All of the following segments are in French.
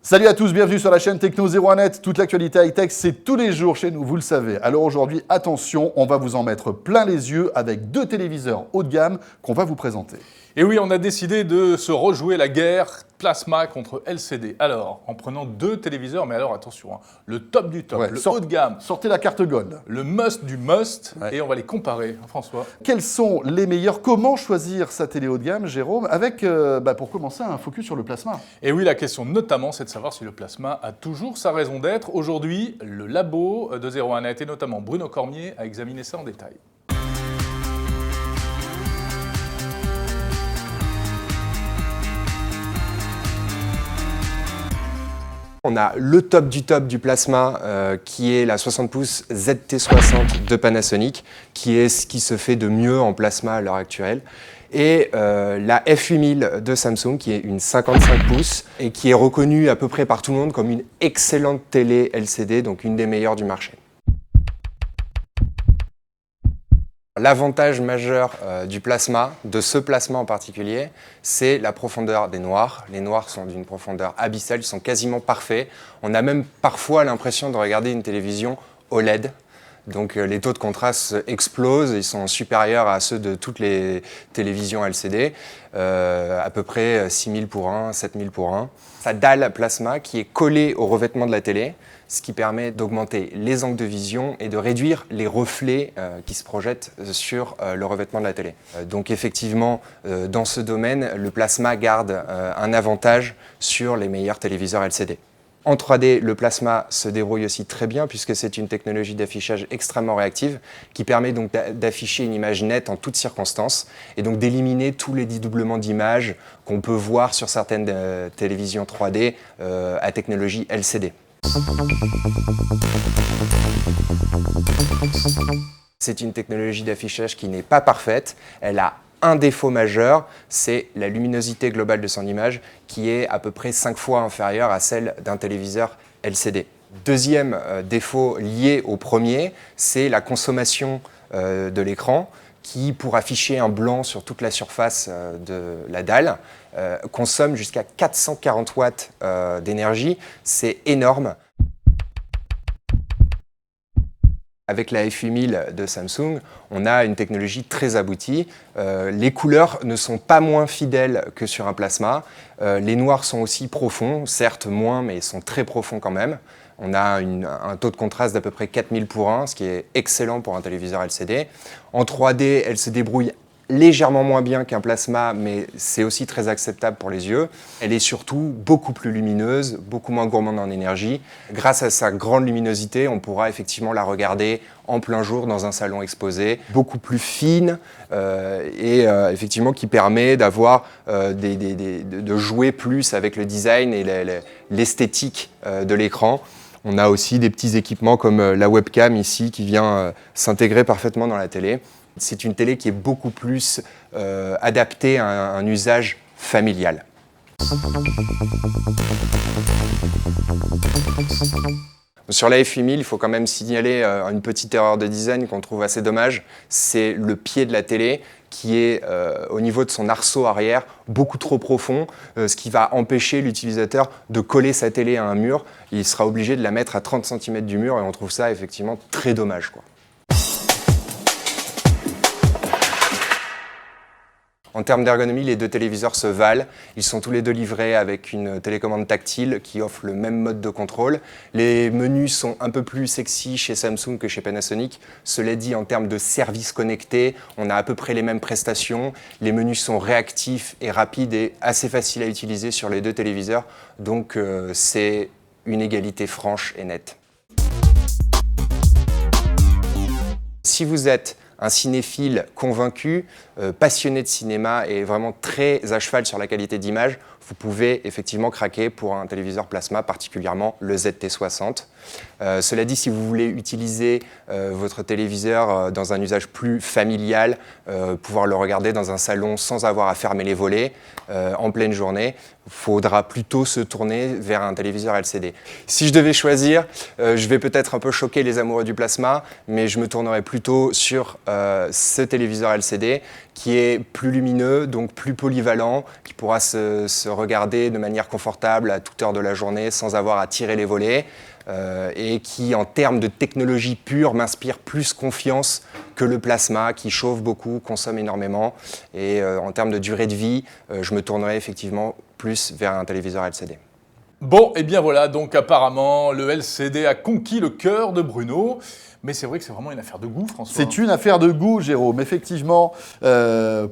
Salut à tous, bienvenue sur la chaîne Techno01net. Toute l'actualité high-tech, c'est tous les jours chez nous, vous le savez. Alors aujourd'hui, attention, on va vous en mettre plein les yeux avec deux téléviseurs haut de gamme qu'on va vous présenter. Et oui, on a décidé de se rejouer la guerre plasma contre LCD. Alors, en prenant deux téléviseurs, mais alors attention, hein, le top du top, le haut de gamme. Sortez la carte gold. Le must du must, et on va les comparer, François. Quels sont les meilleurs? Comment choisir sa télé haut de gamme, Jérôme? Avec, pour commencer, un focus sur le plasma. Et oui, la question notamment, c'est de savoir si le plasma a toujours sa raison d'être. Aujourd'hui, le labo de 01net et notamment Bruno Cormier a examiné ça en détail. On a le top du plasma qui est la 60 pouces ZT60 de Panasonic, qui est ce qui se fait de mieux en plasma à l'heure actuelle. Et la F8000 de Samsung, qui est une 55 pouces et qui est reconnue à peu près par tout le monde comme une excellente télé LCD, donc une des meilleures du marché. L'avantage majeur du plasma, de ce plasma en particulier, c'est la profondeur des noirs. Les noirs sont d'une profondeur abyssale, ils sont quasiment parfaits. On a même parfois l'impression de regarder une télévision OLED. Donc les taux de contraste explosent, ils sont supérieurs à ceux de toutes les télévisions LCD, à peu près 6000 pour 1, 7000 pour 1. Sa dalle plasma qui est collée au revêtement de la télé, ce qui permet d'augmenter les angles de vision et de réduire les reflets qui se projettent sur le revêtement de la télé. Donc effectivement, dans ce domaine, le plasma garde un avantage sur les meilleurs téléviseurs LCD. En 3D, le plasma se débrouille aussi très bien puisque c'est une technologie d'affichage extrêmement réactive qui permet donc d'afficher une image nette en toutes circonstances et donc d'éliminer tous les dédoublements d'images qu'on peut voir sur certaines télévisions 3D à technologie LCD. C'est une technologie d'affichage qui n'est pas parfaite. Elle a un défaut majeur, c'est la luminosité globale de son image qui est à peu près 5 fois inférieure à celle d'un téléviseur LCD. Deuxième défaut lié au premier, c'est la consommation de l'écran qui, pour afficher un blanc sur toute la surface de la dalle, consomme jusqu'à 440 watts d'énergie. C'est énorme. Avec la F8000 de Samsung, on a une technologie très aboutie. Les couleurs ne sont pas moins fidèles que sur un plasma. Les noirs sont aussi profonds, certes moins, mais ils sont très profonds quand même. On a un taux de contraste d'à peu près 4000 pour 1, ce qui est excellent pour un téléviseur LCD. En 3D, elle se débrouille légèrement moins bien qu'un plasma, mais c'est aussi très acceptable pour les yeux. Elle est surtout beaucoup plus lumineuse, beaucoup moins gourmande en énergie. Grâce à sa grande luminosité, on pourra effectivement la regarder en plein jour dans un salon exposé, beaucoup plus fine et effectivement qui permet d'avoir de jouer plus avec le design et l'esthétique de l'écran. On a aussi des petits équipements comme la webcam ici qui vient s'intégrer parfaitement dans la télé. C'est une télé qui est beaucoup plus adaptée à un usage familial. Sur la F8000, il faut quand même signaler une petite erreur de design qu'on trouve assez dommage. C'est le pied de la télé qui est au niveau de son arceau arrière beaucoup trop profond, ce qui va empêcher l'utilisateur de coller sa télé à un mur. Il sera obligé de la mettre à 30 cm du mur et on trouve ça effectivement très dommage, quoi. En termes d'ergonomie, les deux téléviseurs se valent. Ils sont tous les deux livrés avec une télécommande tactile qui offre le même mode de contrôle. Les menus sont un peu plus sexy chez Samsung que chez Panasonic. Cela dit, en termes de services connectés, on a à peu près les mêmes prestations. Les menus sont réactifs et rapides et assez faciles à utiliser sur les deux téléviseurs. Donc c'est une égalité franche et nette. Si vous êtes un cinéphile convaincu, passionné de cinéma et vraiment très à cheval sur la qualité d'image, vous pouvez effectivement craquer pour un téléviseur plasma, particulièrement le ZT60. Cela dit, si vous voulez utiliser votre téléviseur dans un usage plus familial, pouvoir le regarder dans un salon sans avoir à fermer les volets en pleine journée, il faudra plutôt se tourner vers un téléviseur LCD. Si je devais choisir, je vais peut-être un peu choquer les amoureux du plasma, mais je me tournerai plutôt sur ce téléviseur LCD qui est plus lumineux, donc plus polyvalent, qui pourra se regarder de manière confortable à toute heure de la journée sans avoir à tirer les volets. Et qui, en termes de technologie pure, m'inspire plus confiance que le plasma, qui chauffe beaucoup, consomme énormément. Et en termes de durée de vie, je me tournerai effectivement plus vers un téléviseur LCD. Bon, et bien voilà, donc apparemment, le LCD a conquis le cœur de Bruno. Mais c'est vrai que c'est vraiment une affaire de goût, François. C'est une affaire de goût, Jérôme. Effectivement,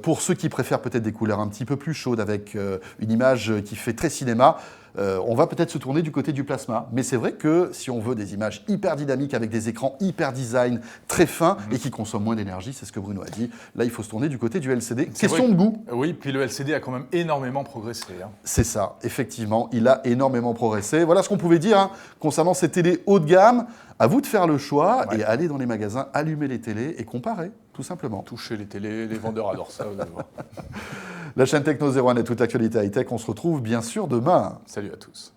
pour ceux qui préfèrent peut-être des couleurs un petit peu plus chaudes, avec une image qui fait très cinéma, on va peut-être se tourner du côté du plasma. Mais c'est vrai que si on veut des images hyper dynamiques avec des écrans hyper design, très fins et qui consomment moins d'énergie, c'est ce que Bruno a dit, là il faut se tourner du côté du LCD. Question de goût. Oui, puis le LCD a quand même énormément progressé. Hein. C'est ça, effectivement, il a énormément progressé. Voilà ce qu'on pouvait dire concernant ces télés haut de gamme. À vous de faire le choix et aller dans les magasins, allumer les télés et comparer, tout simplement. Toucher les télés, les vendeurs adorent ça, vous allez voir. La chaîne Techno 01 et toute l'actualité high-tech, on se retrouve bien sûr demain. Salut à tous.